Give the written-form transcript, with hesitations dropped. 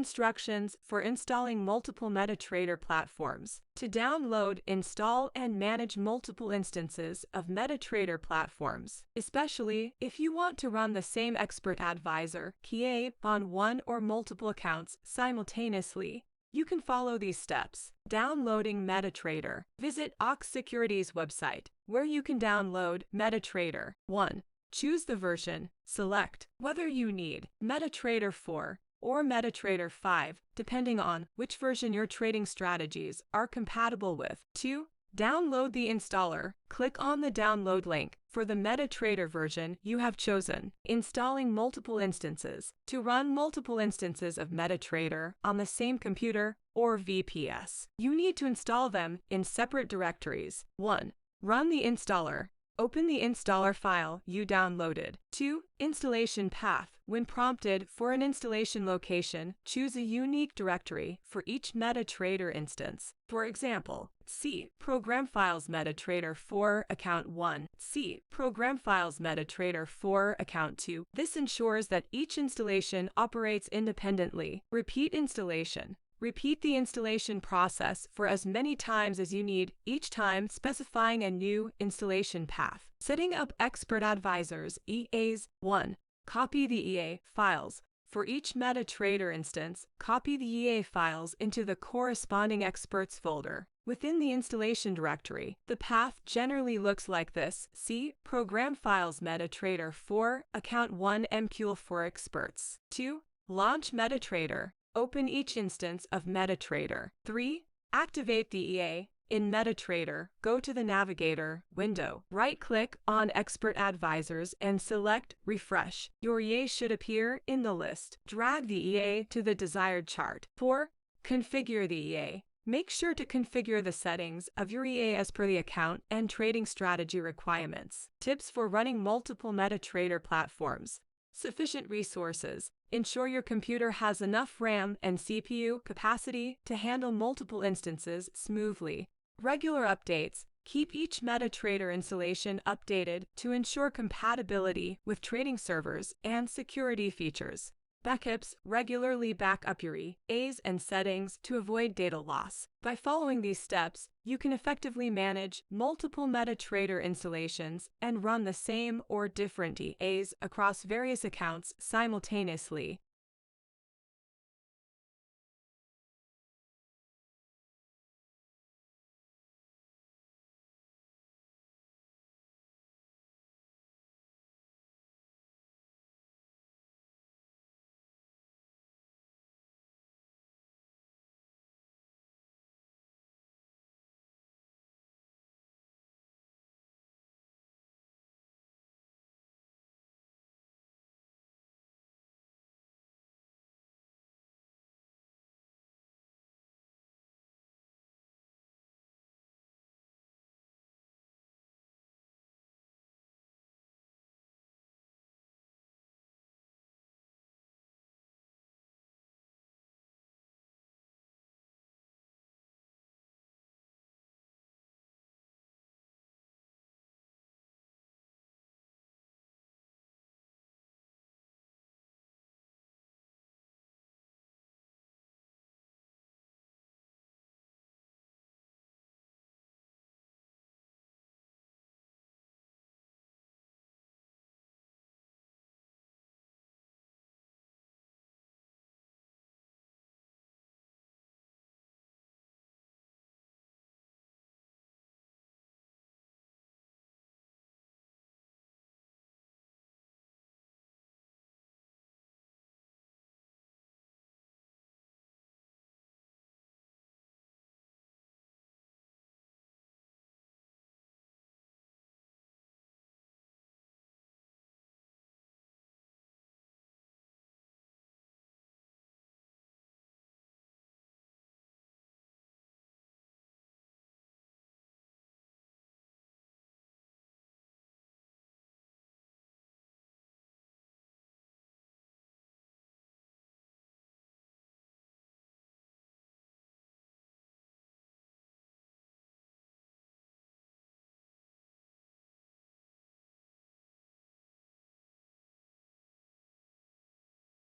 Instructions for installing multiple Metatrader platforms. To download, install, and manage multiple instances of Metatrader platforms, especially if you want to run the same expert advisor (KA) on one or multiple accounts simultaneously, you can follow these steps. Downloading Metatrader. Visit Ox Security's website, where you can download Metatrader. 1. Choose the version. Select whether you need Metatrader 4 or Metatrader 5, depending on which version your trading strategies are compatible with. 2. Download the installer. Click on the download link for the Metatrader version you have chosen. Installing multiple instances. To run multiple instances of Metatrader on the same computer or VPS, you need to install them in separate directories. 1. Run the installer. Open the installer file you downloaded. 2. Installation path. When prompted for an installation location, choose a unique directory for each Metatrader instance. For example, C. Program Files Metatrader 4 Account 1. C. Program Files Metatrader 4 Account 2. This ensures that each installation operates independently. Repeat installation. Repeat the installation process for as many times as you need, each time specifying a new installation path. Setting up expert advisors (EAs). 1. Copy the EA files. For each Metatrader instance, copy the EA files into the corresponding experts folder within the installation directory. The path generally looks like this. C. Program Files Metatrader 4 Account 1 MQL for Experts. 2. Launch Metatrader. Open each instance of Metatrader. 3. Activate the EA. In Metatrader, go to the Navigator window. Right-click on Expert Advisors and select Refresh. Your EA should appear in the list. Drag the EA to the desired chart. 4. Configure the EA. Make sure to configure the settings of your EA as per the account and trading strategy requirements. Tips for running multiple Metatrader platforms. Sufficient resources. Ensure your computer has enough RAM and CPU capacity to handle multiple instances smoothly. Regular updates. Keep each Metatrader installation updated to ensure compatibility with trading servers and security features. Backups. Regularly back up your EAs and settings to avoid data loss. By following these steps, you can effectively manage multiple Metatrader installations and run the same or different EAs across various accounts simultaneously.